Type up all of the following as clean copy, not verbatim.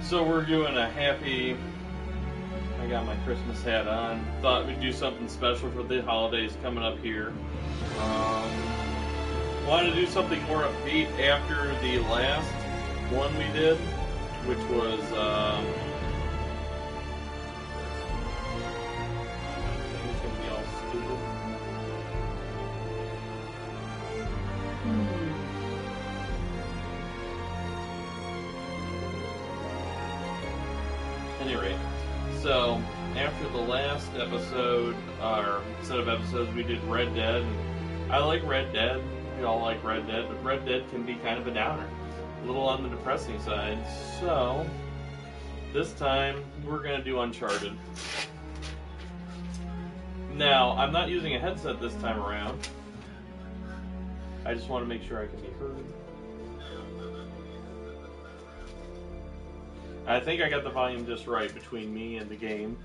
So we're doing a happy... I got my Christmas hat on. Thought we'd do something special for the holidays coming up here. Wanted to do something more upbeat after the last one we did, which was... it's going to be all stupid. Anyway, so after the last episode, or set of episodes, we did Red Dead. I like Red Dead. We all like Red Dead, but Red Dead can be kind of a downer, a little on the depressing side. So this time we're going to do Uncharted. Now, I'm not using a headset this time around. I just want to make sure I can be heard. I think I got the volume just right between me and the game.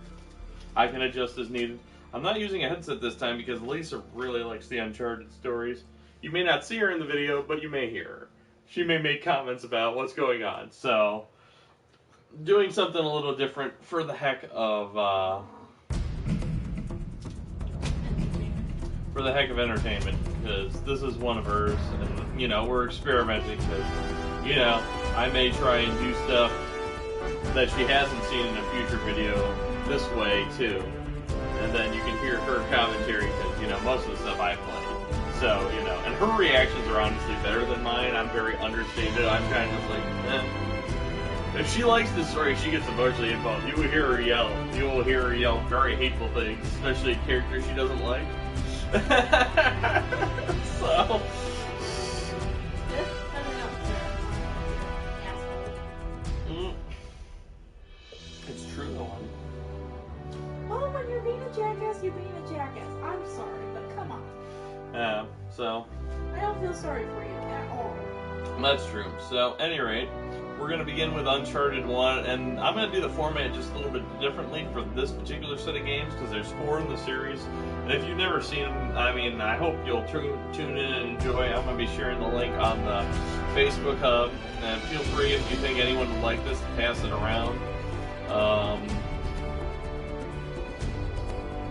I can adjust as needed. I'm not using a headset this time because Lisa really likes the Uncharted stories. You may not see her in the video, but you may hear her. She may make comments about what's going on. So, doing something a little different for the heck of entertainment, because this is one of hers, and you know, we're experimenting because, you know, I may try and do stuff that she hasn't seen in a future video this way too, and then you can hear her commentary because, you know, most of the stuff I play. So, you know, and her reactions are honestly better than mine. I'm very understated. I'm kind of like, eh. If she likes the story, she gets emotionally involved. You will hear her yell. You will hear her yell very hateful things, especially characters she doesn't like. So. It's true, though. Well, when you're being a jackass, you're being a jackass. I'm sorry, but come on. Yeah, so. I don't feel sorry for you at all. That's true. So, at any rate, we're going to begin with Uncharted 1, and I'm going to do the format just a little bit differently for this particular set of games, because there's 4 in the series, and if you've never seen them, I mean, I hope you'll tune in and enjoy. I'm going to be sharing the link on the Facebook Hub, and feel free, if you think anyone would like this, to pass it around.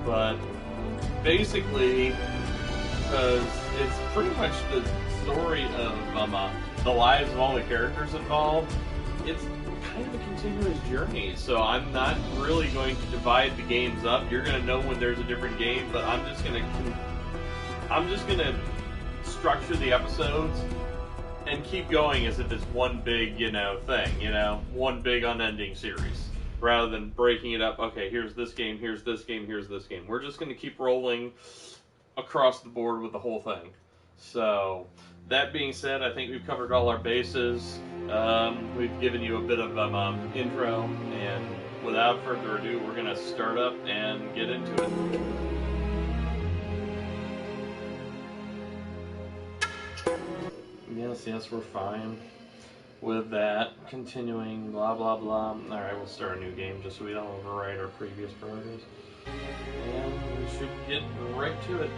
But basically, because it's pretty much the story of the lives of all the characters involved, it's kind of a continuous journey. So I'm not really going to divide the games up. You're going to know when there's a different game, but I'm just going to structure the episodes and keep going as if it's one big, you know, thing, you know, one big unending series, rather than breaking it up. Okay, here's this game, here's this game, here's this game. We're just going to keep rolling across the board with the whole thing. So, that being said, I think we've covered all our bases. We've given you a bit of intro, and without further ado, we're going to start up and get into it. Yes, we're fine with that. Continuing, blah, blah, blah. Alright, we'll start a new game just so we don't overwrite our previous progress. And we should get right to it.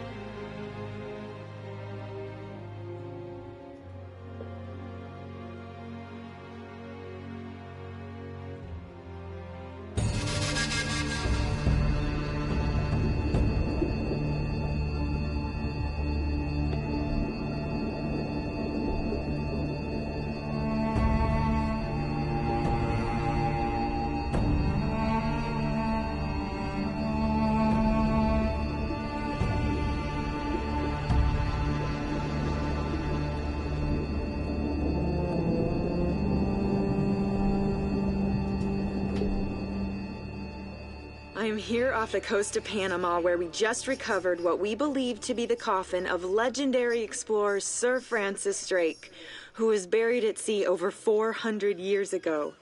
I'm here off the coast of Panama, where we just recovered what we believe to be the coffin of legendary explorer Sir Francis Drake, who was buried at sea over 400 years ago.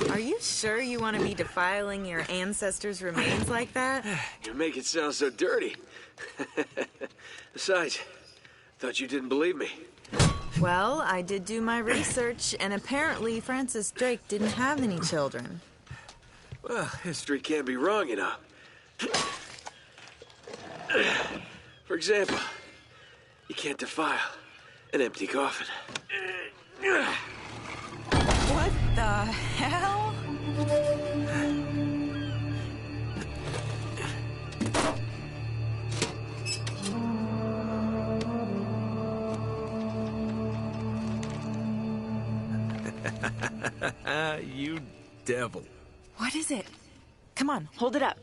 Are you sure you want to be defiling your ancestors' remains like that? You make it sound so dirty. Besides, thought you didn't believe me. Well, I did do my research, and apparently Francis Drake didn't have any children. Well, history can't be wrong, you know. For example, you can't defile an empty coffin. You devil. What is it? Come on, hold it up.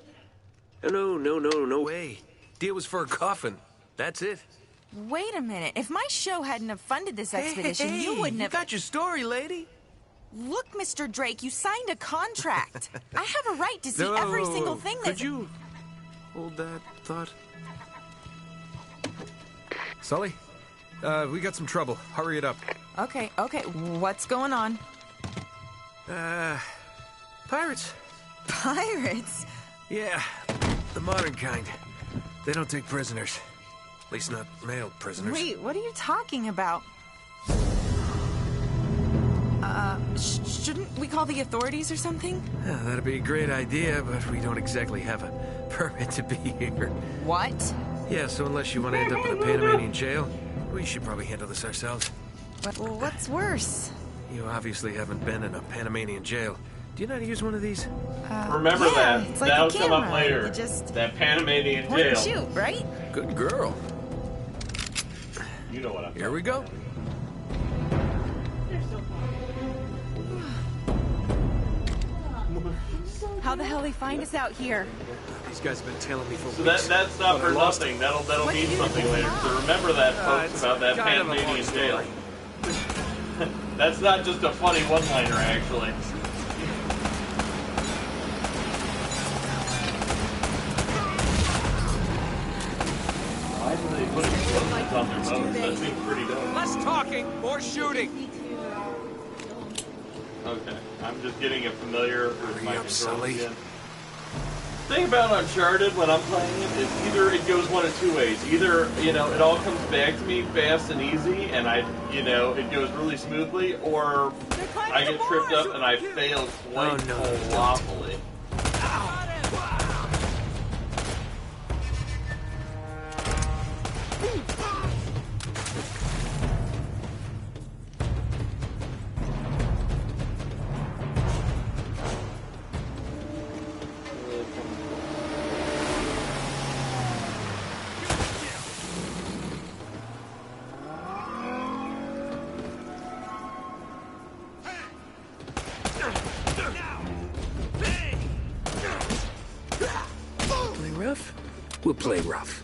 No way. Deal was for a coffin. That's it. Wait a minute. If my show hadn't have funded this expedition, Hey, you wouldn't have... got your story, lady. Look, Mr. Drake, you signed a contract. I have a right to see every single thing that's... Could you hold that thought? Sully, we got some trouble. Hurry it up. Okay. What's going on? Pirates. Pirates? Yeah, the modern kind. They don't take prisoners. At least not male prisoners. Wait, what are you talking about? Shouldn't we call the authorities or something? Yeah, that'd be a great idea, but we don't exactly have a permit to be here. What? Yeah, so unless you want to end up in a Panamanian jail, we should probably handle this ourselves. What's worse? You obviously haven't been in a Panamanian jail. Do you know how to use one of these? Remember yeah, that. it's like That'll a come up camera. later. You just That Panamanian point and jail. shoot, right? Good girl. You know what I'm Here we go. They're so fun. How the hell they find us out here? These guys have been tailing me for So weeks. that's not but for I lost nothing. That'll What mean do you do something to later. pull So off? remember that, folks, it's about that kind of a long Panamanian jail. story. That's not just a funny one-liner, actually. Why do they put explosives on their boats? That seems pretty dope. Less talking, more shooting. Me too, Okay, I'm just getting familiar with Hurry my up, controls Sully. again. Thing about Uncharted when I'm playing it is either it goes one of two ways. Either, it all comes back to me fast and easy and it goes really smoothly, or I get tripped up and I fail quite Oh, no, colossally. Play rough? We'll play rough.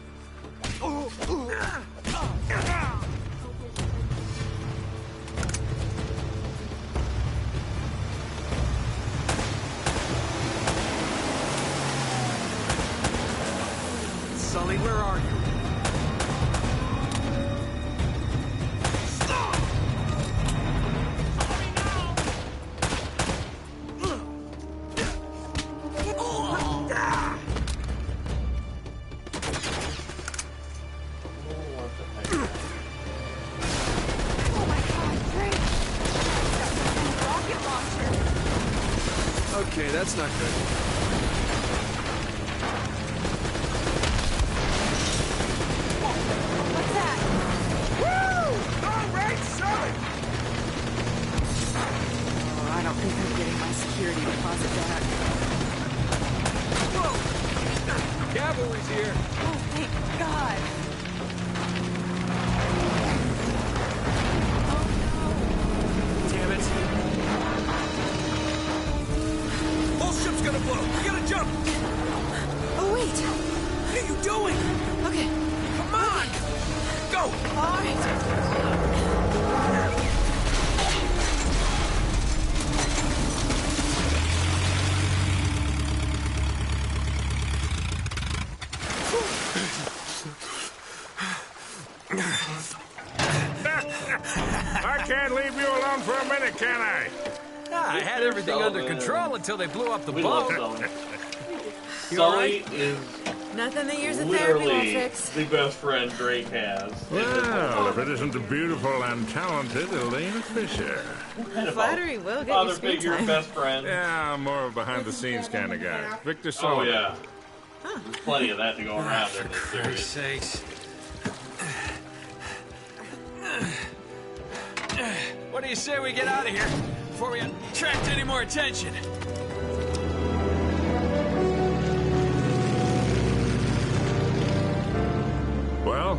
Sully, where are you? Oh my god, Drake! Rocket launcher! Okay, that's not good. What's that? Woo! All right, Sully! Oh, I don't think I'm getting my security deposit back. Whoa! Cavalry's here. Oh, thank God! Damn it. Whole ship's gonna blow. We gotta jump. Oh, wait! What are you doing? Okay, Come on! Go! alright. I can't leave you alone for a minute, can I? I had everything under control until they blew up the We love boat. Sully. You all Sully right? is Nothing that years of therapy won't literally fix. the best friend Drake has. in this whole Well, if world. it isn't the beautiful and talented Elena Fisher. Kind of Flattery will get you father screen figure, time. best friend. Yeah, I'm more of a behind-the-scenes kind of guy. Victor Oh Sullivan. yeah. There's plenty of that to go around in this Christ's series. sakes. What do you say we get out of here before we attract any more attention? Well,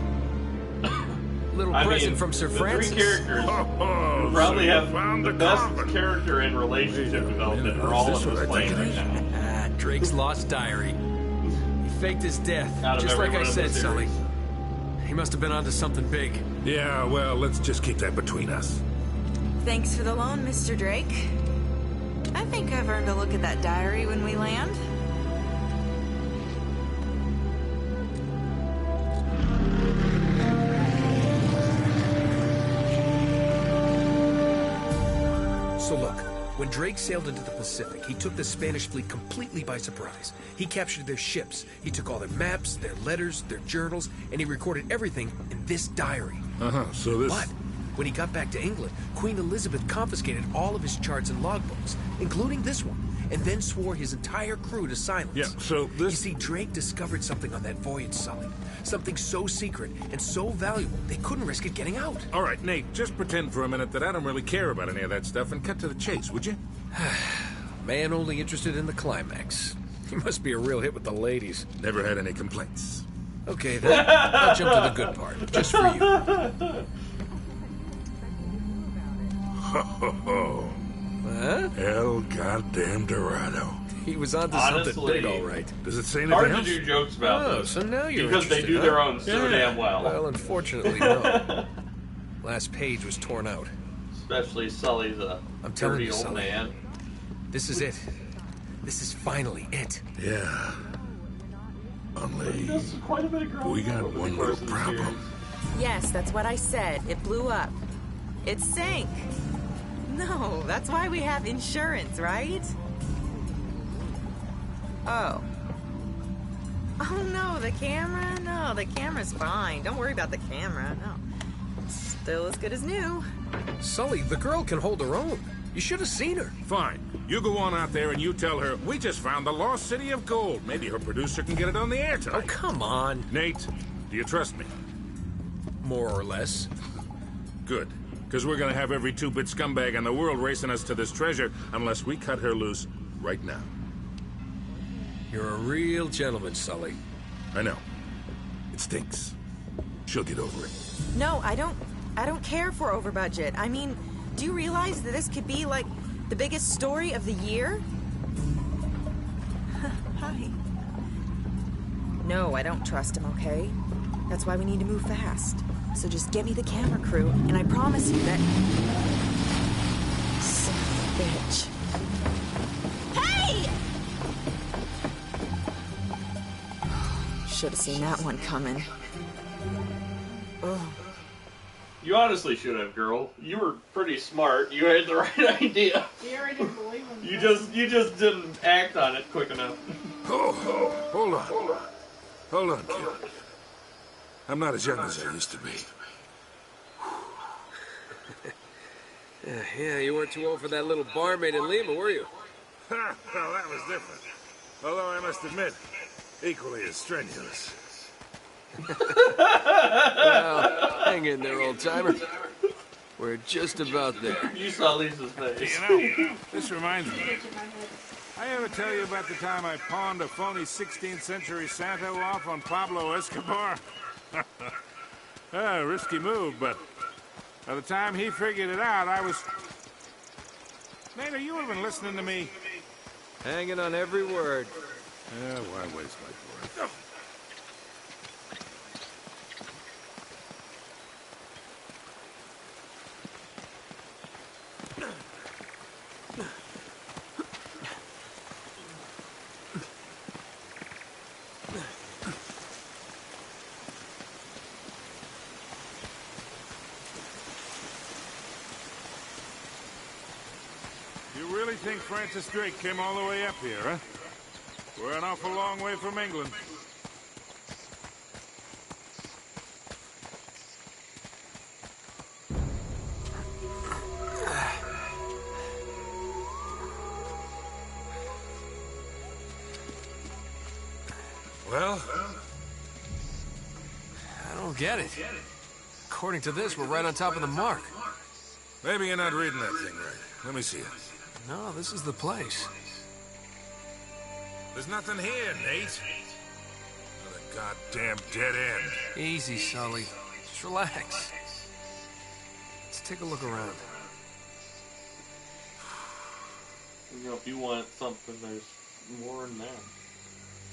little I present mean, from Sir the Francis. three characters Oh, probably so you have found the the best coffin. character and relationship development for all Is on this this what I plane think it right is? now. Drake's lost diary. He faked his death, Out of just like everyone I in the said, Sully. series. He must have been onto something big. Yeah, well, let's just keep that between us. Thanks for the loan, Mr. Drake. I think I've earned a look at that diary when we land. So look, when Drake sailed into the Pacific, he took the Spanish fleet completely by surprise. He captured their ships, he took all their maps, their letters, their journals, and he recorded everything in this diary. So this... But when he got back to England, Queen Elizabeth confiscated all of his charts and logbooks, including this one, and then swore his entire crew to silence. Yeah, so this... You see, Drake discovered something on that voyage, Sully. Something so secret and so valuable, they couldn't risk it getting out. All right, Nate, just pretend for a minute that I don't really care about any of that stuff and cut to the chase, would you? Man only interested in the climax. He must be a real hit with the ladies. Never had any complaints. Okay, then. I'll jump to the good part, just for you. Ho, ho, ho. Huh? El goddamn Dorado. He was onto something Honestly, big, all right. Does it say Hard anything to else? do jokes about Oh, this so now you're because they do interested, their huh? own so Yeah. damn well. Well, unfortunately, no. Last page was torn out. Especially Sully's a I'm telling dirty you, old Sully. man. This is it. This is finally it. Yeah. Only... There's quite a bit of growing We got over the one course little of the problem. series. Yes, that's what I said. It blew up. It sank. No, that's why we have insurance, right? Oh. Oh no, the camera? No, the camera's fine. Don't worry about the camera. No. It's still as good as new. Sully, the girl can hold her own. You should have seen her. Fine. You go on out there and you tell her, we just found the lost city of gold. Maybe her producer can get it on the air Oh, tonight. come on. Nate, do you trust me? More or less. Good. Because we're gonna have every two-bit scumbag in the world racing us to this treasure unless we cut her loose right now. You're a real gentleman, Sully. I know. It stinks. She'll get over it. No, I don't care for over budget. I mean, do you realize that this could be like the biggest story of the year? Hi. No, I don't trust him, okay? That's why we need to move fast. So just get me the camera crew, and I promise you that... Son of a bitch. Hey! Should have seen that one coming. Oh. You honestly should have, girl. You were pretty smart. You had the right idea. You already didn't believe him. You just didn't act on it quick enough. Oh, hold on. Hold on, kid. I'm not as young as I used to be. Yeah, you weren't too old for that little barmaid in Lima, were you? Well, that was different. Although I must admit, equally as strenuous. Well, hang in there, old-timer. We're just about there. You saw Lisa's face. You know, this reminds me. I ever tell you about the time I pawned a phony 16th century Santo off on Pablo Escobar? Risky move, but by the time he figured it out, I was... Nate, are you even listening to me? Hanging on every word. Why waste my words? You really think Francis Drake came all the way up here, huh? We're an awful long way from England. Well, I don't get it. According to this, we're right on top of the mark. maybe you're not reading that thing right. Let me see it. No, this is the place. There's nothing here, Nate. Another goddamn dead end. Easy, Sully. Just relax. take a look around. You know, if you want something, there's more in there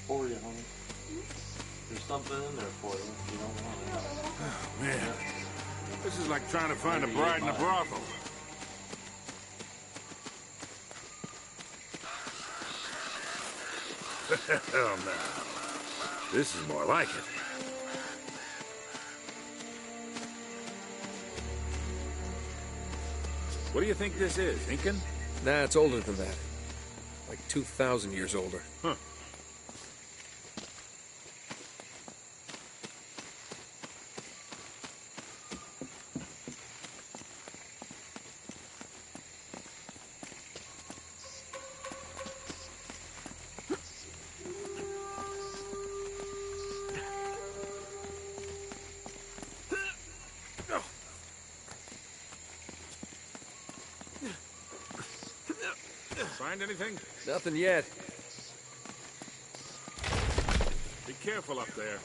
for you, homie. There's something in there for you if you don't want it. Oh, man. This is like trying to find a bride in a brothel. Hell no. This is more like it. What do you think this is, Incan? Nah, it's older than that. Like 2,000 years older. Huh. Find anything? Nothing yet. Be careful up there.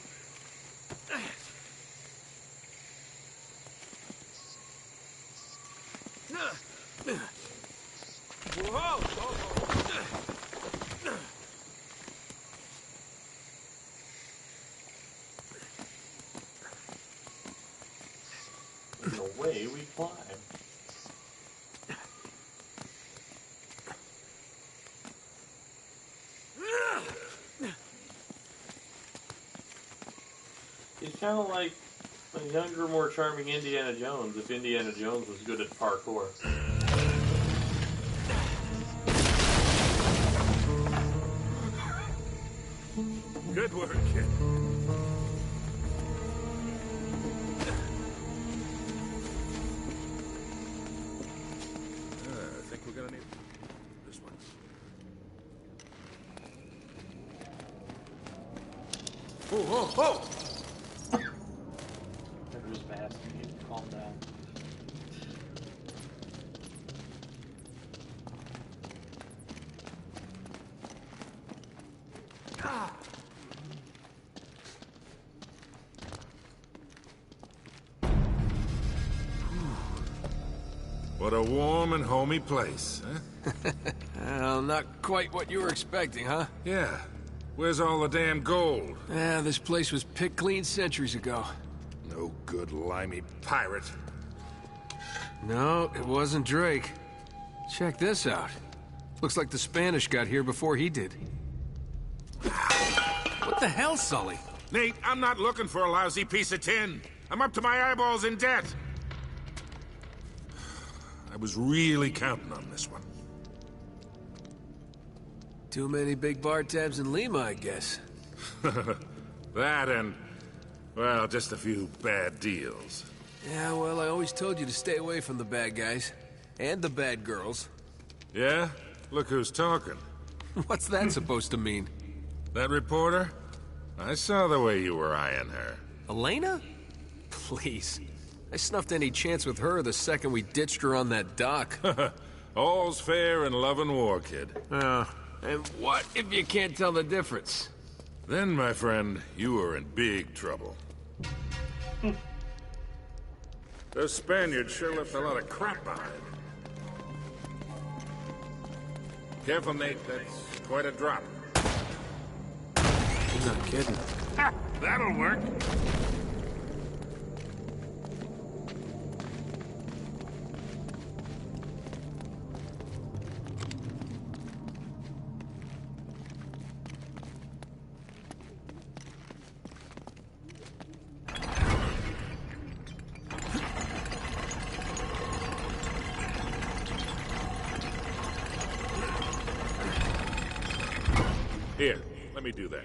There's no way we climb. He's kind of like a younger, more charming Indiana Jones, if Indiana Jones was good at parkour. Good work, kid. I think we're gonna need this one. Oh, oh, oh! That was fast. You need to calm down. What a warm and homey place, huh? Well, not quite what you were expecting, huh? Yeah. Where's all the damn gold? Yeah, this place was picked clean centuries ago. No good limey pirate. No, it wasn't Drake. Check this out. Looks like the Spanish got here before he did. What the hell, Sully? Nate, I'm not looking for a lousy piece of tin. I'm up to my eyeballs in debt. I was really counting on this one. Too many big bar tabs in Lima, I guess. That and, well, just a few bad deals. Yeah, well, I always told you to stay away from the bad guys. And the bad girls. Yeah? Look who's talking. What's that supposed to mean? That reporter? I saw the way you were eyeing her. Elena? Please. I snuffed any chance with her the second we ditched her on that dock. All's fair in love and war, kid. And what if you can't tell the difference? Then, my friend, you are in big trouble. Those Spaniards sure left a lot of crap behind. Careful, Nate. That's quite a drop. You're not kidding. Ha! That'll work. Here, let me do that.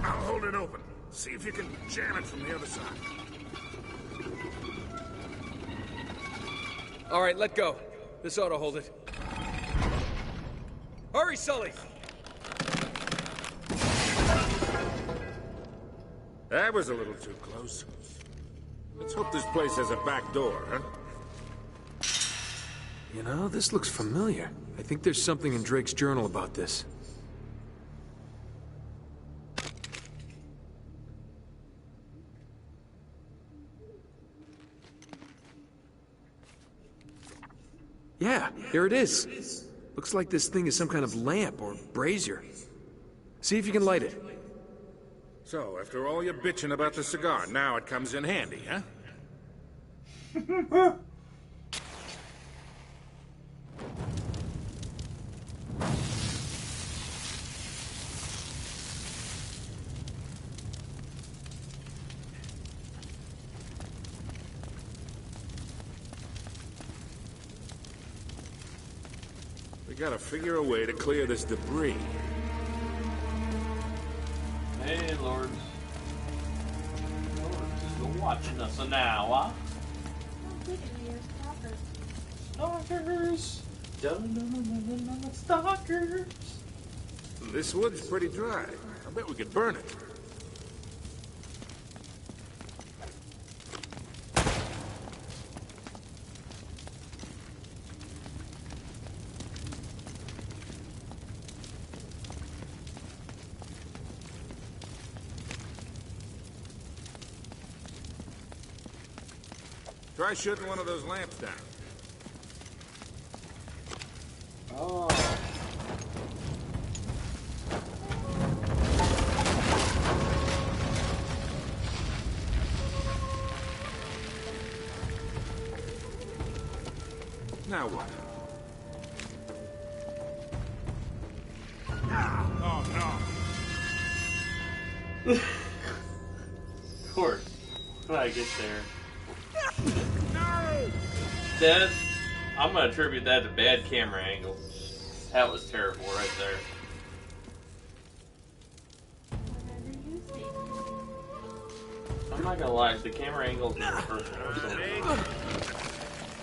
I'll hold it open. See if you can jam it from the other side. All right, let go. This ought to hold it. Hurry, Sully! That was a little too close. Let's hope this place has a back door, huh? You know, this looks familiar. I think there's something in Drake's journal about this. Yeah, here it is. Looks like this thing is some kind of lamp or brazier. See if you can light it. So, after all your bitching about the cigar, now it comes in handy, huh? We gotta figure a way to clear this debris. Hey, Lords. Lords is watching us now, huh? Stalkers! Stalkers! This wood's pretty dry. I bet we could burn it. Try shooting one of those lamps down. Oh. Now what? Oh, no. Of course. When I get there. No! That, I'm gonna attribute that to bad camera angle. That was terrible right there. I'm not gonna lie, the camera angles in the first one were so good.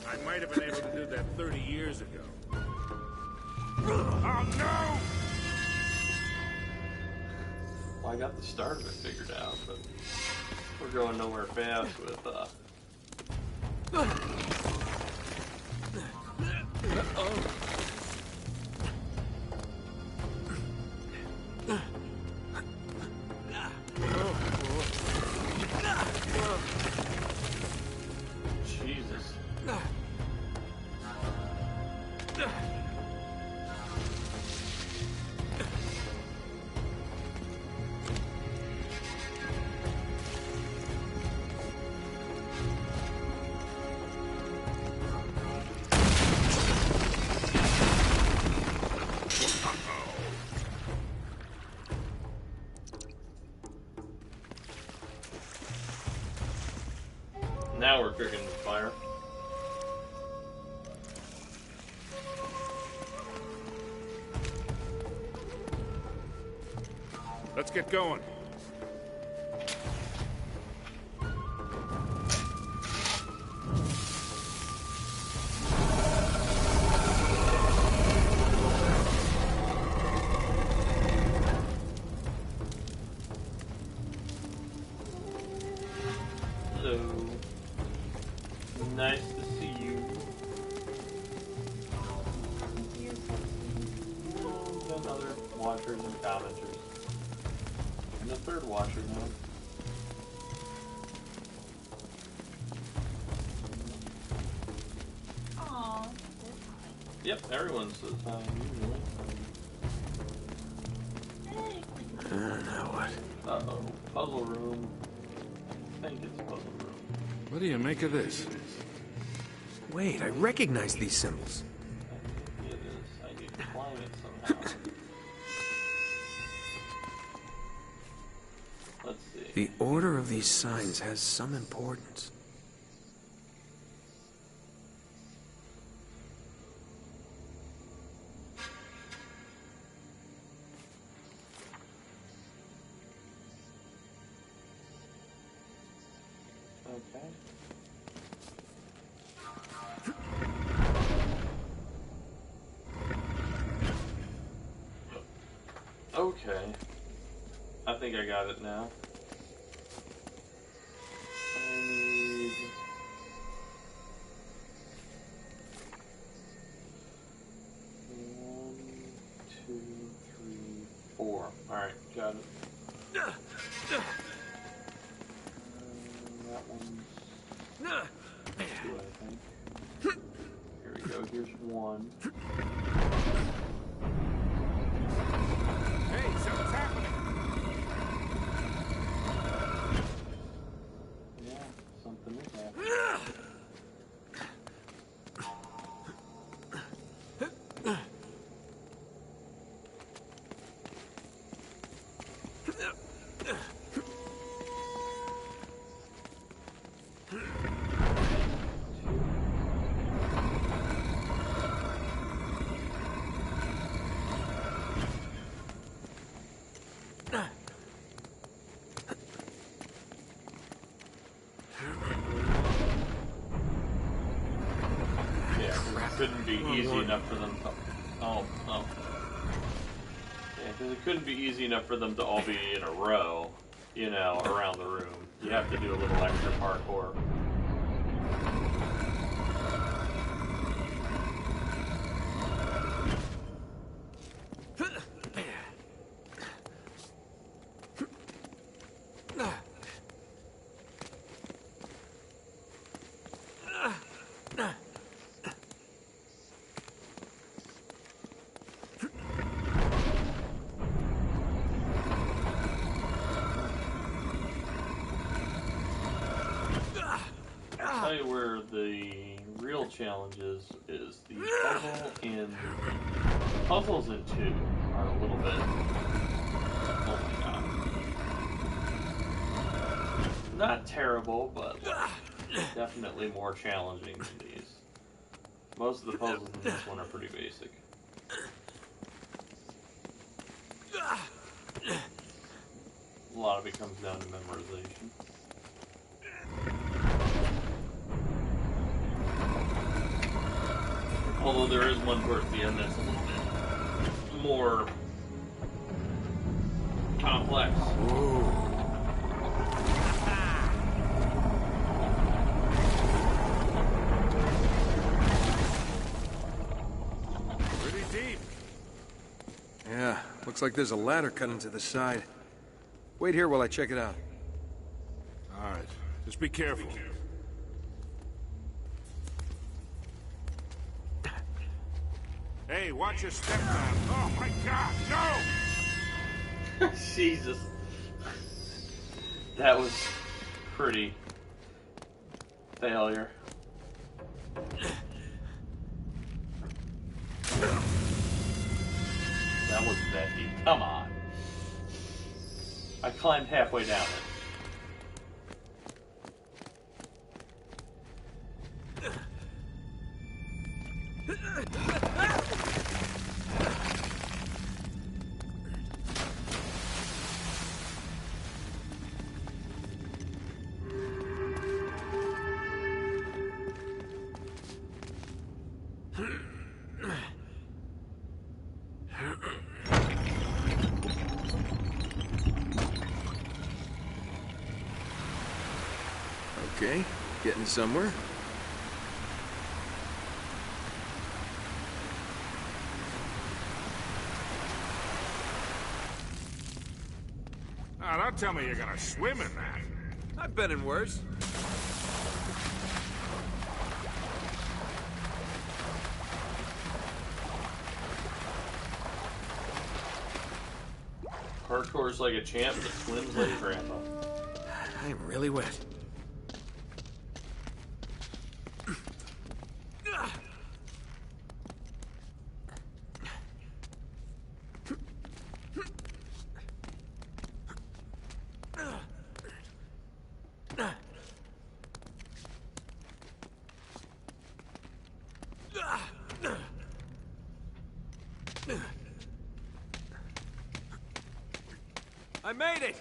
I might have been able to do that 30 years ago. Oh, no! Well, I got the start of it figured out, but we're going nowhere fast with, Jesus. Now we're cooking with fire. Let's get going. Hello. Nice to see you. Another watchers and commenters. And the third watcher now. Aww. Yep, everyone says hi usually. Hey. Now what? Uh-oh. Puzzle room. I think it's puzzle room. What do you make of this? Wait, I recognize these symbols. I think it is. I need to climb it somehow. Let's see. The order of these signs has some importance. Okay. Okay. I think I got it now. I need... Alright, got it. That one's two, I think. Here we go, here's one. Hey, something's happening. Yeah, something is happening. Couldn't be easy enough for them to... Oh. Yeah, because it couldn't be easy enough for them to all be in a row, you know, around the room. You have to do a little extra parkour. I'll tell you where the real challenge is the puzzle in... The puzzles in 2 are a little bit... Oh my god. Not terrible, but like, definitely more challenging than these. Most of the puzzles in this one are pretty basic. A lot of it comes down to memorization. Although there is one towards the end that's a little bit more complex. Pretty deep. Yeah, looks like there's a ladder cut into the side. Wait here while I check it out. All right, just be careful. Hey, watch your step down. Oh my god, no! Jesus. That was pretty failure. That was Becky. Come on. I climbed halfway down it. Okay, getting somewhere. Now, don't tell me you're gonna swim in that. I've been in worse. Parkour's like a champ, but swims like a grandpa. I'm really wet. I made it!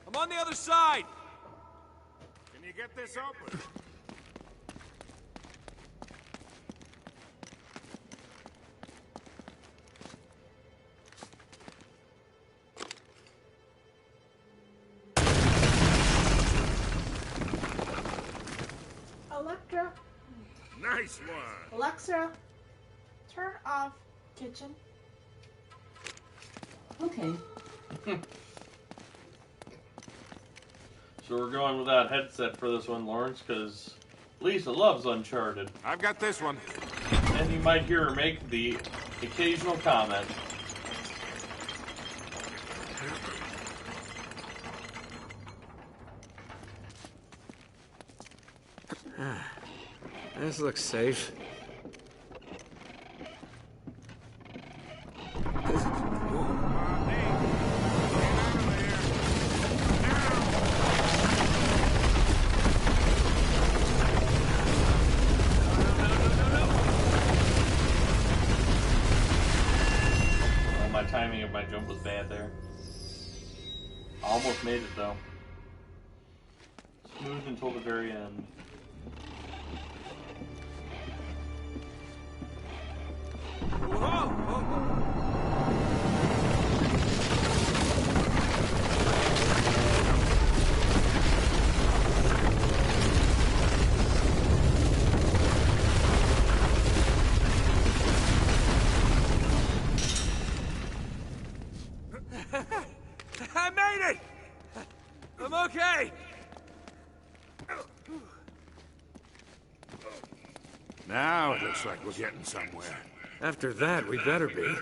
I'm on the other side! Can you get this open? Electra, Nice one! Alexa, turn off kitchen. Okay. So we're going without headset for this one, Lawrence, because Lisa loves Uncharted. I've got this one. And you might hear her make the occasional comment. This looks safe. My timing of my jump was bad there. Almost made it though. Smooth until the very end. I made it! I'm okay! Now it looks like we're getting somewhere. After that, we better be.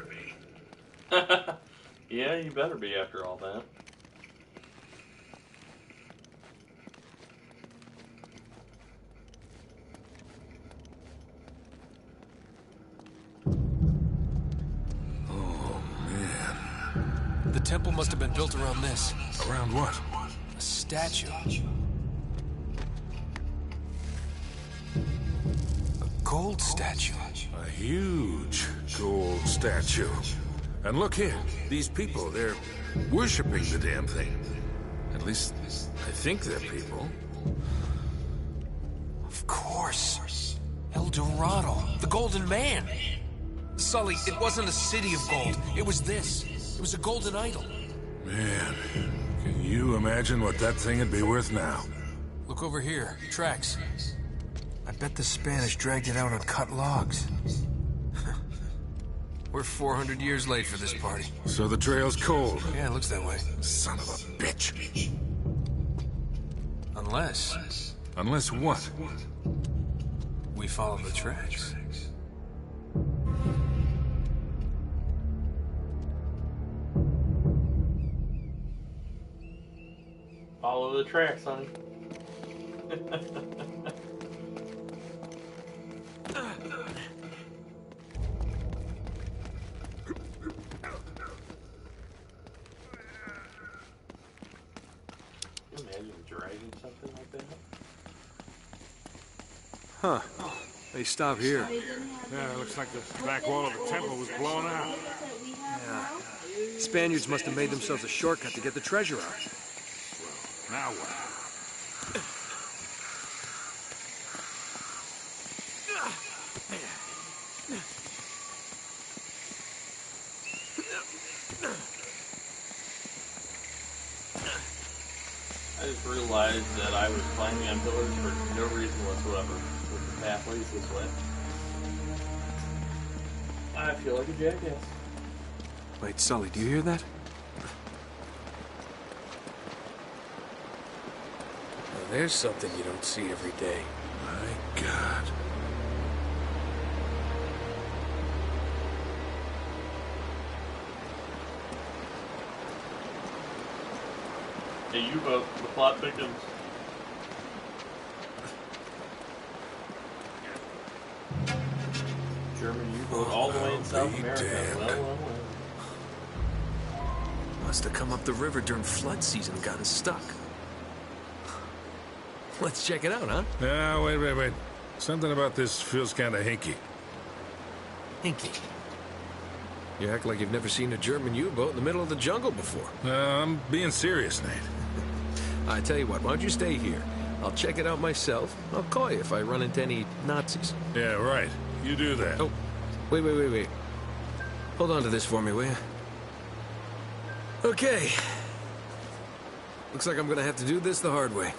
Yeah, you better be after all that. The temple must have been built around this. Around what? A statue. A gold statue. A huge gold statue. And look here, these people, they're worshipping the damn thing. At least, I think they're people. Of course. El Dorado. The Golden Man. Sully, it wasn't a city of gold. It was this. It was a golden idol. Man, can you imagine what that thing would be worth now? Look over here. Tracks. I bet the Spanish dragged it out on cut logs. We're 400 years late for this party. So the trail's cold. Yeah, it looks that way. Son of a bitch. Unless Unless what? we follow the tracks. Follow the tracks, honey. Can you imagine dragging something like that? Huh. They stop here. Yeah, it looks like the back wall of the temple was blown out. Yeah. Spaniards must have made themselves a shortcut to get the treasure out. Now what? I just realized that I was climbing on pillars for no reason whatsoever. With the path leads this way. I feel like a jackass. Wait, Sully, do you hear that? Now, there's something you don't see every day. My God. A U-boat, the plot thickens. German U-boat all the way in South be America. damned. Well. Must have come up the river during flood season and gotten stuck. Let's check it out, huh? Now, wait. Something about this feels kind of hinky. Hinky. You act like you've never seen a German U-boat in the middle of the jungle before. I'm being serious, Nate. I tell you what, why don't you stay here? I'll check it out myself. I'll call you if I run into any Nazis. Yeah, right. You do that. Oh, wait. Hold on to this for me, will you? Okay. Looks like I'm gonna have to do this the hard way.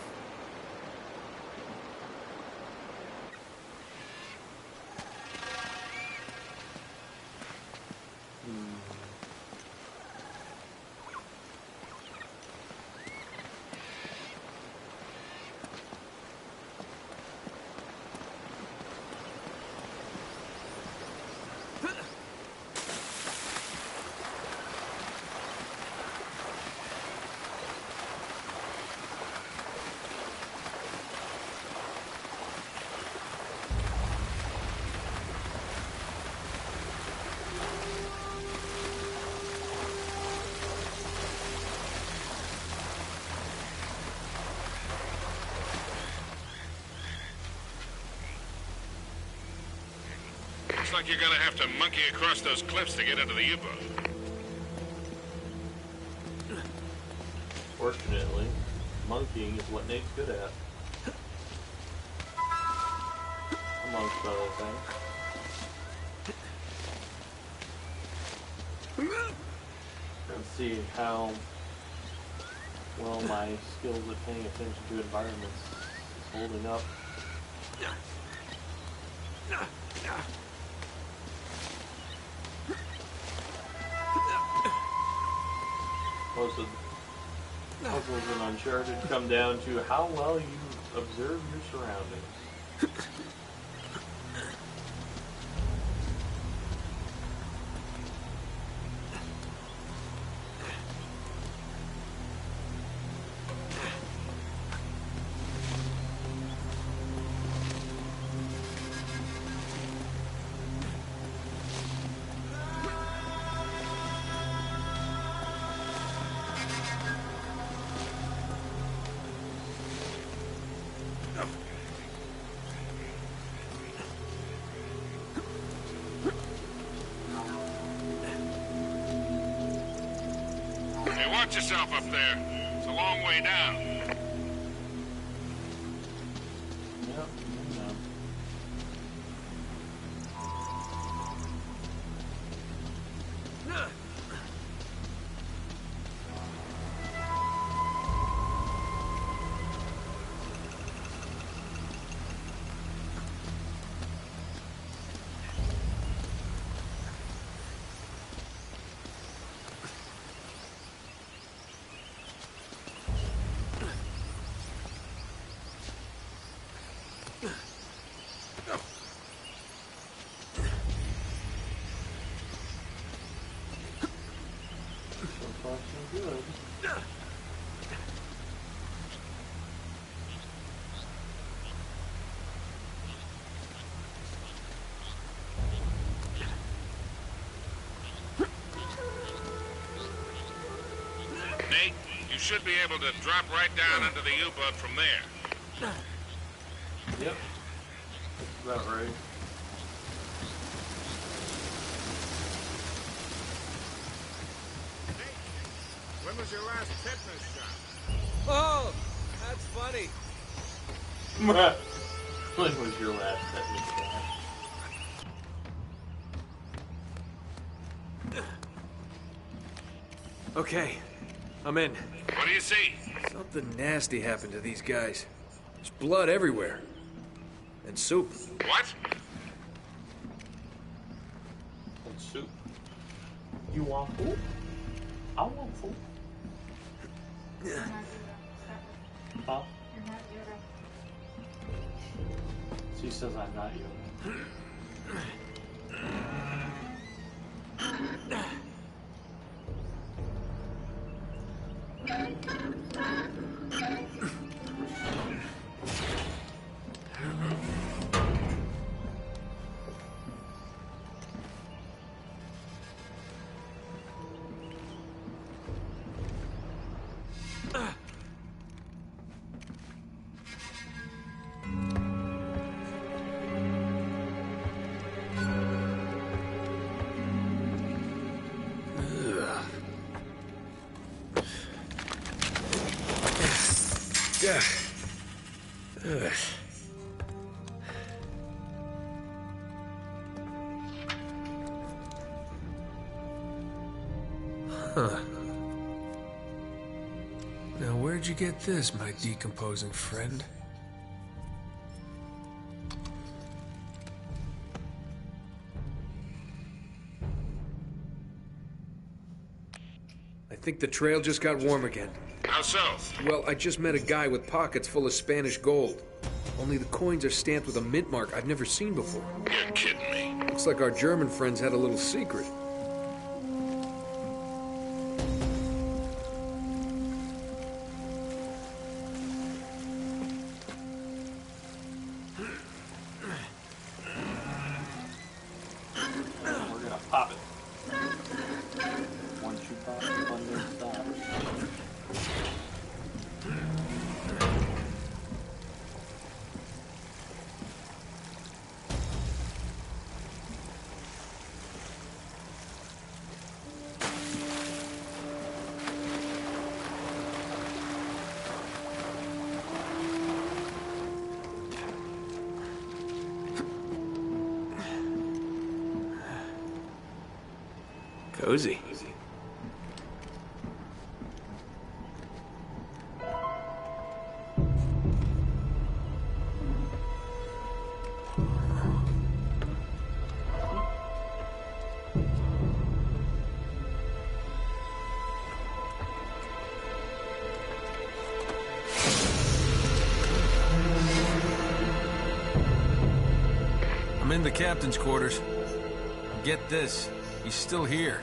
Looks like you're gonna have to monkey across those cliffs to get into the U-boat. Fortunately, monkeying is what Nate's good at. Amongst other things. Let's see how well my skills at paying attention to environments is holding up. Most of the puzzles in Uncharted come down to how well you observe your surroundings. Hey, watch yourself up there. It's a long way down. Yep, so far so good. Nate, you should be able to drop right down into the U-boat from there. Yep, that's about right. When was your last tetanus shot? Oh, that's funny. When was your last tetanus shot? Okay, I'm in. What do you see? Something nasty happened to these guys. There's blood everywhere. And soup. What? And soup. You want food? I want food. You're not Yoda. Huh? You're not Yoda. She says I'm not you. Yeah. Ugh. Huh. Now, where'd you get this, my decomposing friend? I think the trail just got warm again. How so? Well, I just met a guy with pockets full of Spanish gold. Only the coins are stamped with a mint mark I've never seen before. You're kidding me. Looks like our German friends had a little secret. We're gonna pop it. Once you pop it, one more stop. Cozy. I'm in the captain's quarters. Get this, he's still here.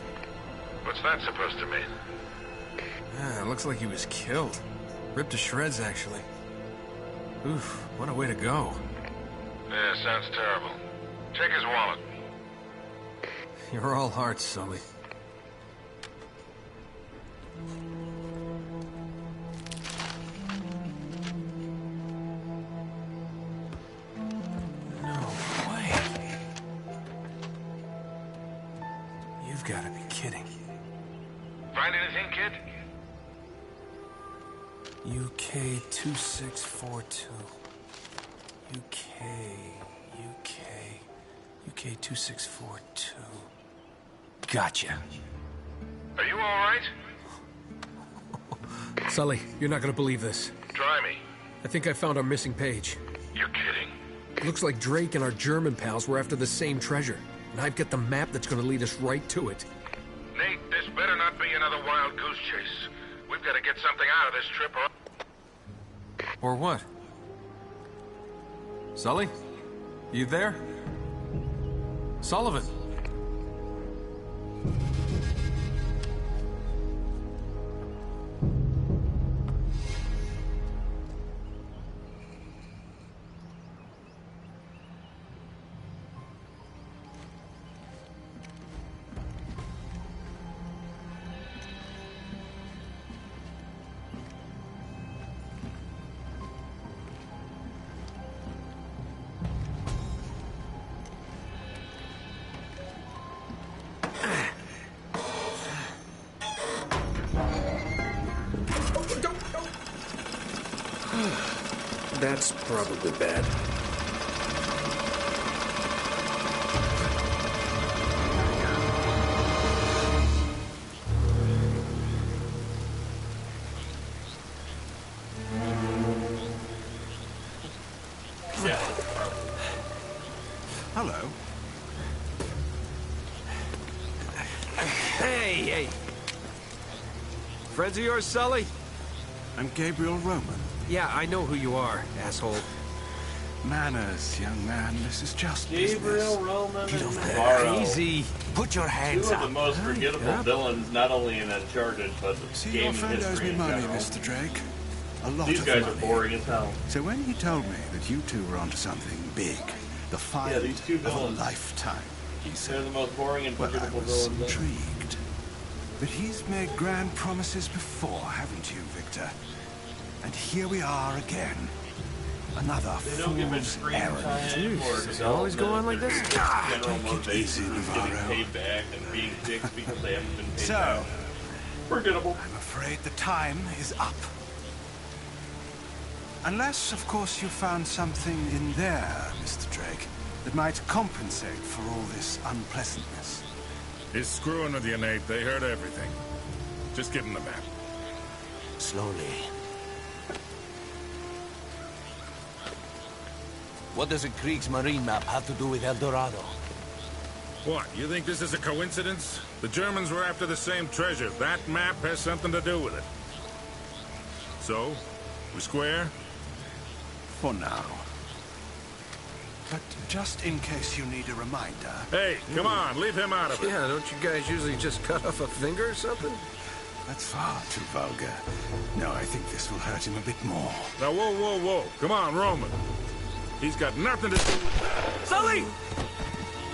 What's that supposed to mean? Yeah, it looks like he was killed. Ripped to shreds, actually. Oof, what a way to go. Yeah, sounds terrible. Check his wallet. You're all hearts, Sully. No way. You've got to be kidding. Find anything, kid? UK 2642. UK 2642. Gotcha. Are you all right? Sully, you're not gonna believe this. Try me. I think I found our missing page. You're kidding. Looks like Drake and our German pals were after the same treasure. And I've got the map that's gonna lead us right to it. Nate, this better not be another wild goose chase. We've got to get something out of this trip Or what? Sully? You there? Sullivan? That's probably bad. Hello. Hey! Friends of yours, Sully? I'm Gabriel Roman. Yeah, I know who you are, asshole. Manners, young man. This is just Gabriel business. Roman Get and off there. Navarro. Easy. Put your Two hands of the up. most forgettable villains, not only in Uncharted, but See, game your friend owes history me in money, general. Mr. Drake. A lot These of guys money. are boring as hell. So when he told me that you two were onto something big, the find these two of a villains. lifetime, he They're said, the most boring and well, I forgettable was villains. intrigued. But he's made grand promises before, haven't you, Victor? And here we are again. Another They don't give it fool's screen errand. time or does it always go on like this? General Take it easy, motivation is Navarro. getting paid back and being dicks because they haven't been paid So, back. Forgettable. I'm afraid the time is up. Unless, of course, you found something in there, Mr. Drake, that might compensate for all this unpleasantness. He's screwing with you, Nate. They heard everything. Just give him the map. Slowly. What does a Kriegsmarine map have to do with El Dorado? What, you think this is a coincidence? The Germans were after the same treasure. That map has something to do with it. So, we square? For now. But just in case you need a reminder... Hey, come on, leave him out of it. Yeah, don't you guys usually just cut off a finger or something? That's far too vulgar. No, I think this will hurt him a bit more. Now, whoa. Come on, Roman. He's got nothing to do with that. Sully!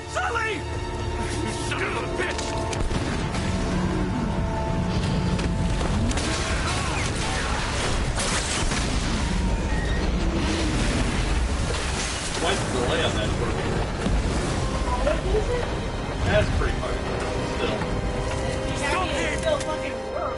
Sully! You son of a bitch! What's the delay on that for me? That's pretty much still. Yeah, I mean, it still fucking work.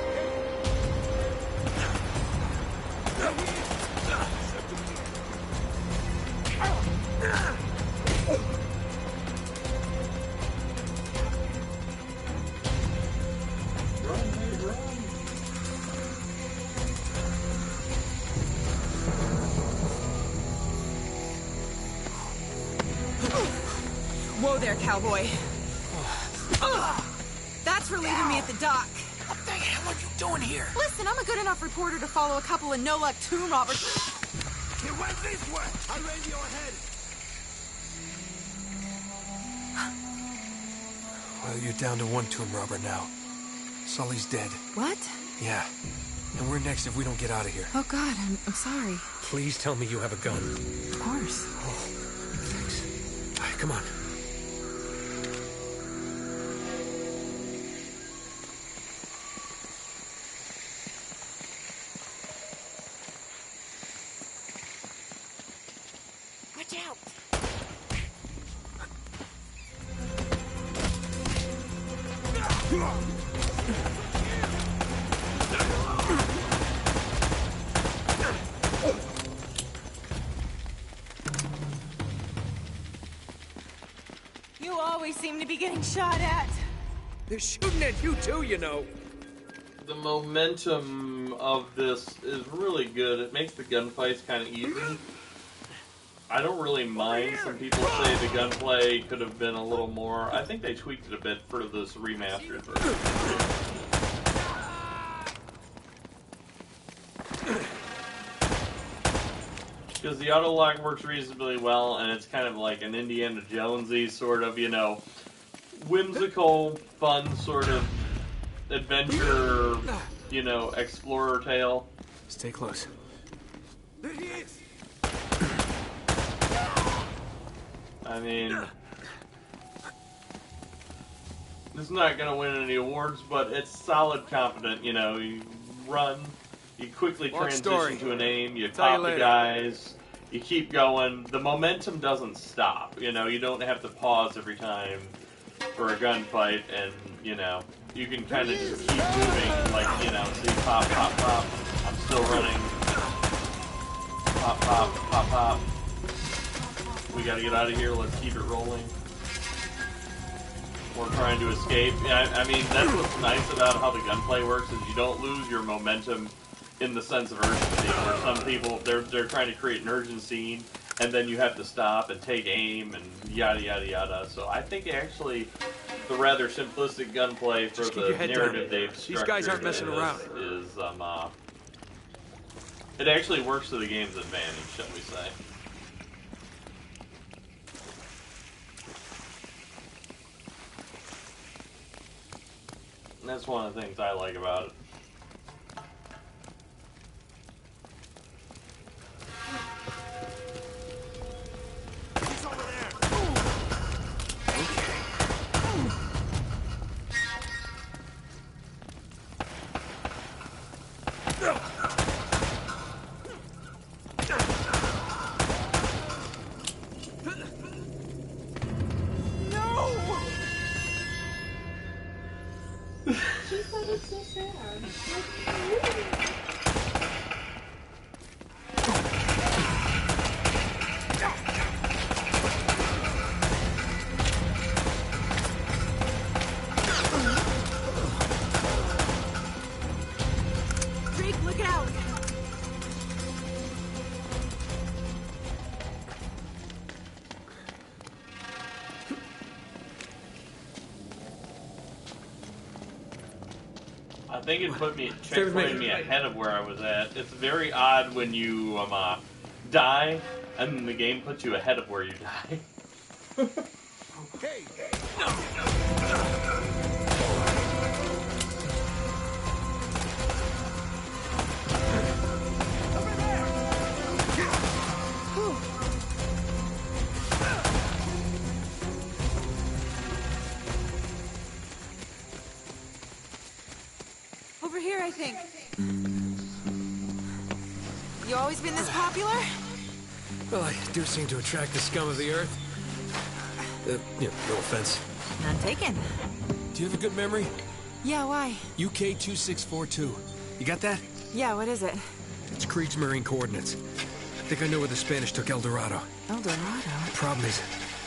cowboy. That's for leaving me at the dock. What the hell are you doing here? Listen, I'm a good enough reporter to follow a couple of no-luck tomb robbers. It went this way! I'll radio ahead! Well, you're down to one tomb robber now. Sully's dead. What? Yeah. And we're next if we don't get out of here. Oh, God, I'm sorry. Please tell me you have a gun. Of course. Oh, thanks. All right, come on. Watch out! You always seem to be getting shot at. They're shooting at you too, you know. The momentum of this is really good. It makes the gunfights kind of easy. I don't really mind. Some people say the gunplay could have been a little more. I think they tweaked it a bit for this remastered version. Because the auto lock works reasonably well, and it's kind of like an Indiana Jonesy sort of, you know, whimsical, fun sort of adventure, you know, explorer tale. Stay close. There he is! I mean, it's not going to win any awards, but it's solid, confident. You know, you run, you quickly transition to an aim, you top the guys, you keep going. The momentum doesn't stop. You know, you don't have to pause every time for a gunfight, and, you know, you can kind of just keep moving, like, you know, see, pop, pop, pop, I'm still running, pop, pop, pop, pop. We gotta get out of here, let's keep it rolling. We're trying to escape. Yeah, I mean, that's what's nice about how the gunplay works, is you don't lose your momentum in the sense of urgency, where some people, they're trying to create an urgency, and then you have to stop and take aim, and yada, yada, yada. So I think actually the rather simplistic gunplay for the narrative they've structured These guys aren't messing around. It actually works to the game's advantage, shall we say. And that's one of the things I like about it. He's over there! She said it's so sad. Drake, look out! I think it put me, checkpointed me ahead of where I was at. It's very odd when you die, and then the game puts you ahead of where you die. Hey! Over here, I think. You always been this popular? Well, I do seem to attract the scum of the earth. No offense. None taken. Do you have a good memory? Yeah, why? UK 2642. You got that? Yeah, what is it? It's Kriegsmarine coordinates. I think I know where the Spanish took El Dorado. El Dorado? The problem is,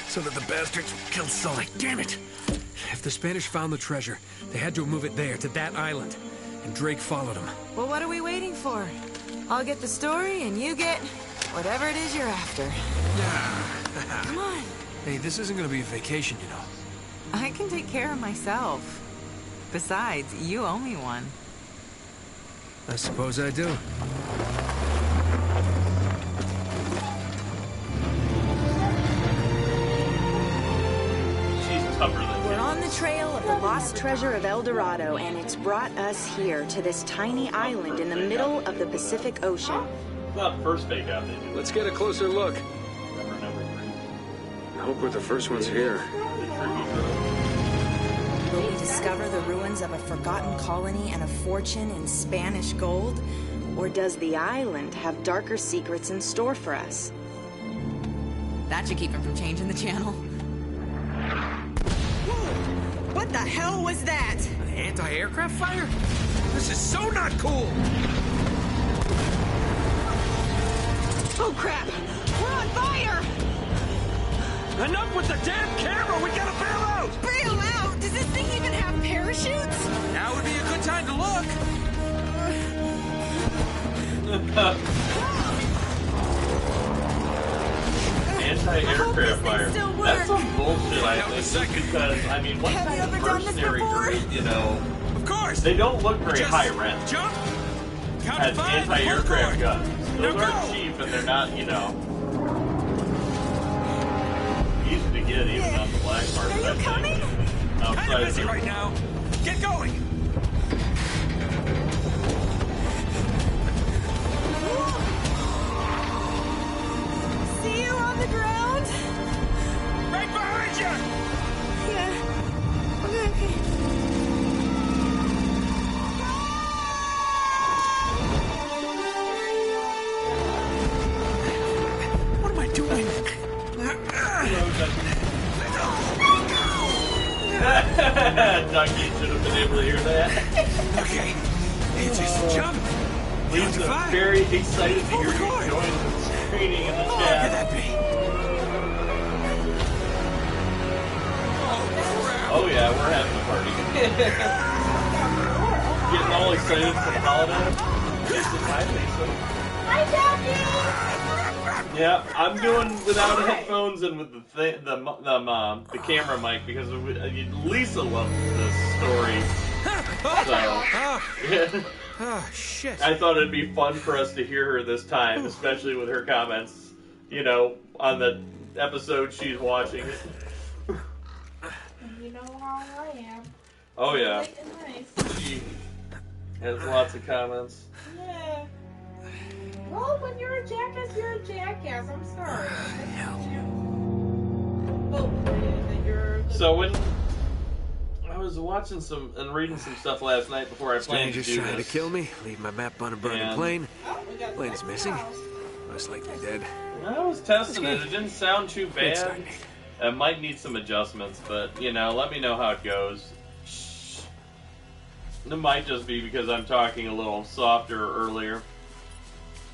so that the bastards killed Sully. Damn it! If the Spanish found the treasure, they had to move it there, to that island. And Drake followed him. Well, what are we waiting for? I'll get the story, and you get whatever it is you're after. Come on. Hey, this isn't gonna be a vacation, you know. I can take care of myself. Besides, you owe me one. I suppose I do. She's tougher than We're on the trail of the lost treasure of El Dorado, and it's brought us here to this tiny island in the middle of the Pacific Ocean. It's not the first fake out they did. Let's get a closer look. Number 3. I hope we're the first ones here. Will we discover the ruins of a forgotten colony and a fortune in Spanish gold? Or does the island have darker secrets in store for us? That should keep him from changing the channel. What the hell was that? An anti-aircraft fire? This is so not cool! Oh crap! We're on fire! Enough with the damn camera! We gotta bail out! Bail out? Does this thing even have parachutes? Now would be a good time to look! Anti-aircraft fire. still work. That's some bullshit, I Hang on a think. second. Because, I mean, what Have kind you of ever done this mercenaries before? are, you know, Of course! they don't look very Just high rent Jump! Count as to 5 and anti-aircraft hold guns. Those Now aren't go! cheap and they're not, you know, easy to get even on the black market. Are you I think. coming? Kinda Outside busy of right now. Get going! See you on the ground? Right behind you! Yeah. Okay. What am I doing? Ducky should have been able to hear that. Okay. Hey, just jump! Lisa's five. very excited to hear you Record. join the screening in the How could chat. that be? Oh yeah, we're having a party. Getting all excited for the holiday. Lisa, hi Lisa. Hi, Jackie! Yeah, I'm doing without headphones and with the camera mic because Lisa loves this story. So, Oh, shit. I thought it'd be fun for us to hear her this time, especially with her comments, you know, on the episode she's watching. You know how I am. Oh yeah, Polite and nice. she has lots of comments. Yeah. Well, when you're a jackass, you're a jackass. I'm sorry. Hopefully that you're. So when I was watching some and reading some stuff last night before I planned to Strangers do trying this. to kill me, leave my map on a burning And- plane. Oh, we got Plane is second missing. house. Most likely dead. I was testing it. It didn't sound too It's bad. not me. It might need some adjustments, but you know, let me know how it goes. It might just be because I'm talking a little softer earlier.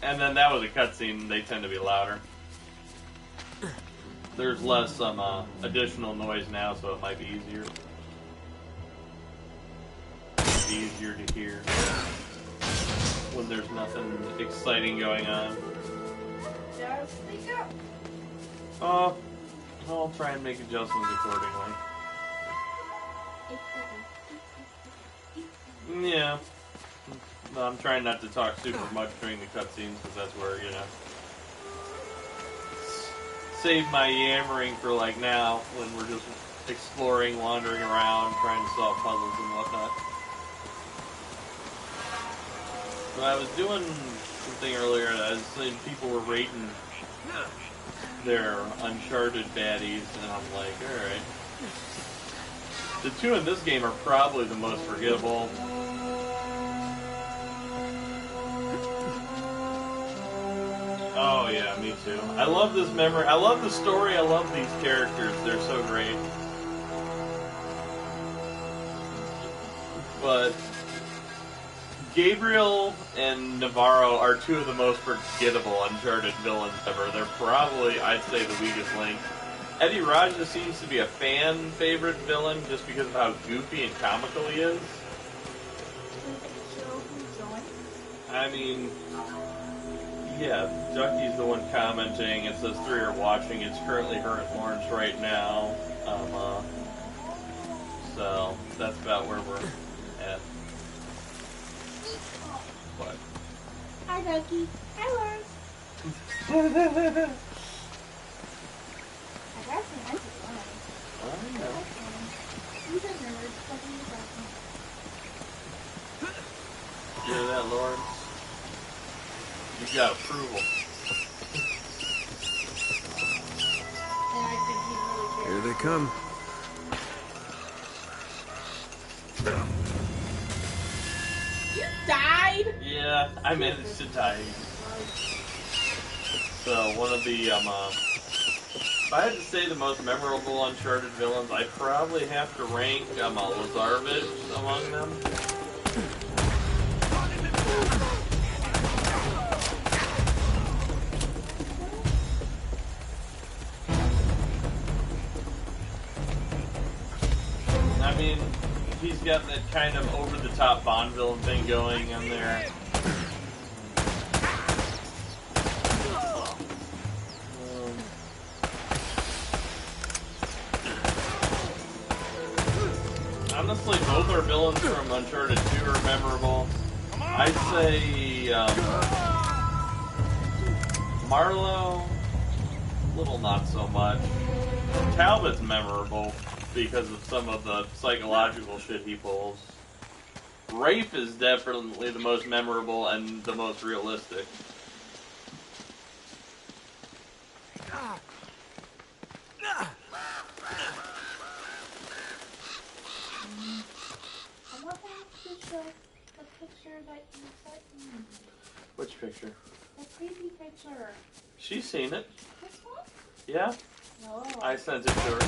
And then that was a cutscene, they tend to be louder. There's less additional noise now, so it might be easier. Easier to hear when there's nothing exciting going on. Just speak up. I'll try and make adjustments accordingly. Yeah. No, I'm trying not to talk super much during the cutscenes because that's where, you know, save my yammering for like now when we're just exploring, wandering around, trying to solve puzzles and whatnot. But I was doing something earlier, I was saying people were rating their Uncharted baddies, and I'm like, alright. The two in this game are probably the most forgettable. Oh yeah, me too. I love this memory. I love the story. I love these characters. They're so great. But Gabriel and Navarro are two of the most forgettable Uncharted villains ever. They're probably, I'd say, the weakest link. Eddie Raja seems to be a fan favorite villain just because of how goofy and comical he is. I mean, Yeah, Ducky's the one commenting. It says 3 are watching. It's currently her and Lawrence right now. So that's about where we're at. What? Hi, Ducky. Hi, Lawrence. I got some nice lines. I know. These are nerds. Hear that, Lawrence? You got approval. And I think he really cares. Here they come. You died? Yeah, I managed to die. So one of the if I had to say the most memorable Uncharted villains, I'd probably have to rank Lazarevich among them. I mean, he's got that kind of over-the-top Bond villain thing going on there. Honestly, both our villains from Uncharted 2 are memorable. I'd say Marlowe, a little not so much. Talbot's memorable because of some of the psychological shit he pulls. Rafe is definitely the most memorable and the most realistic. I want to show the picture that you sent me. Which picture? The creepy picture. She's seen it. This one? Yeah? No. I sent it to her.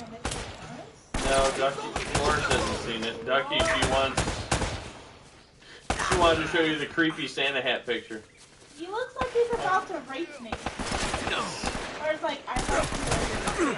And it's yours? No, Ducky. Lawrence hasn't seen it. Ducky, she wanted to show you the creepy Santa hat picture. He looks like he's about to rape me. No. Or it's like, I thought you were.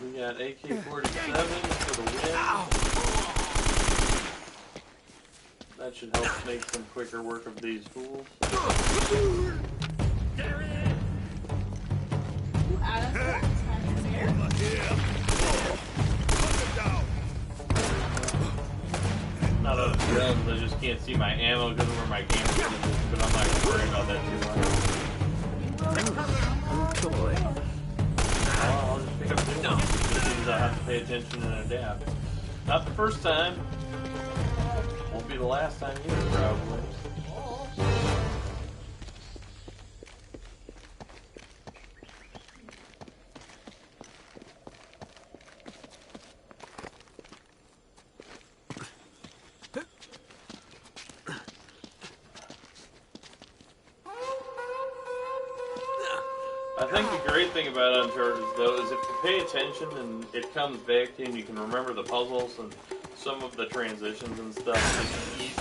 We got AK-47 for the win. That should help make some quicker work of these fools. Not out of guns, I just can't see my ammo because of where my camera is, but I'm not going to worry about that too much. I'll just pick up the gun. This means I have to pay attention and adapt. Not the first time. Won't be the last time either, probably. I think the great thing about Uncharted, though, is if you pay attention and it comes back to you and you can remember the puzzles and some of the transitions and stuff, it's easy.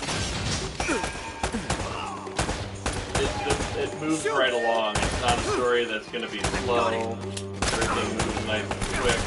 It moves right along. It's not a story that's going to be slow. Everything moves nice and quick.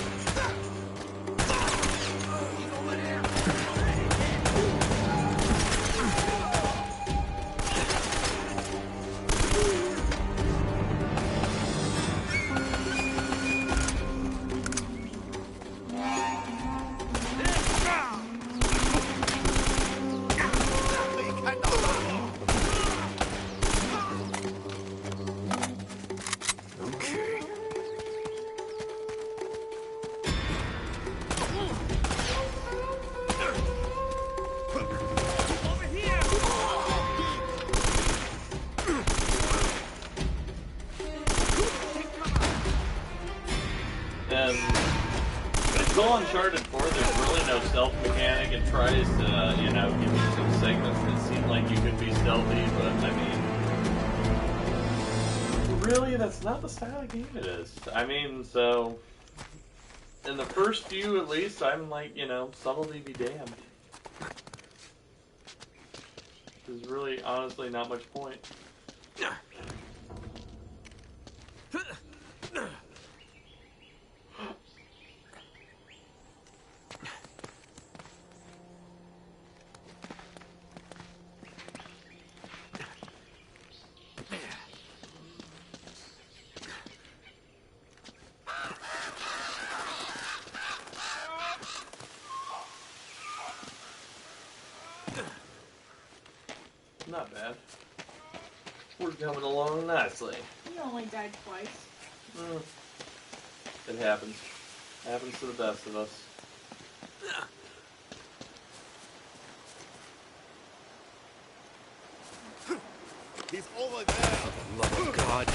Uncharted 4, there's really no stealth mechanic. It tries to, give you some segments that seem like you could be stealthy, but I mean, really, that's not the style of game it is. I mean, so in the first few, at least, I'm like, you know, subtlety be damned. There's really, honestly, not much point. Not bad. We're coming along nicely. You only died twice. It happens. Happens to the best of us. He's over there. Love of God.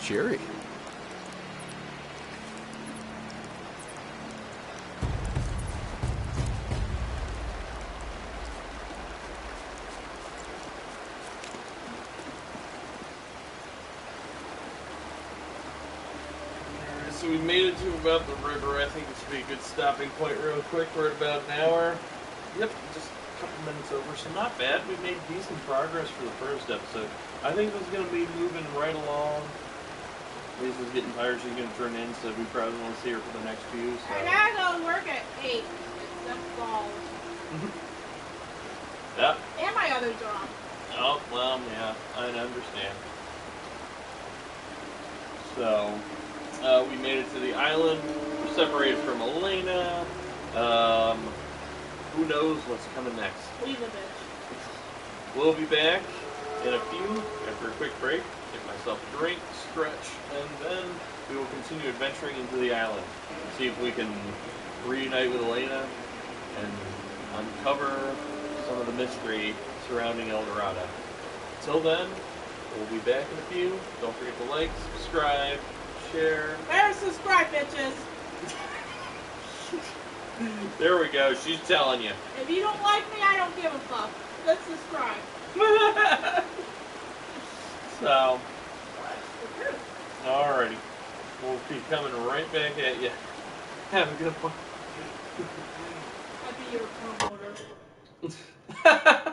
Jerry. So we made it to about the river. I think this would be a good stopping point real quick. We're at about an hour. Yep, just a couple minutes over, so not bad. We made decent progress for the first episode. I think this is going to be moving right along. Lisa's getting tired, she's going to turn in, so we probably won't see her for the next few. So. I gotta go to work at 8. That's balls. Yep. And my other job. Oh, well, yeah, I understand. So, we made it to the island. We're separated from Elena. Who knows what's coming next? Leave a bitch. We'll be back in a few after a quick break. Get myself a drink, stretch, and then we will continue adventuring into the island. See if we can reunite with Elena and uncover some of the mystery surrounding El Dorado. Until then, we'll be back in a few. Don't forget to like, subscribe, share. Better subscribe, bitches. There we go. She's telling you. If you don't like me, I don't give a fuck. Let's subscribe. So, alrighty. We'll be coming right back at you. Have a good one. I'd be your promoter.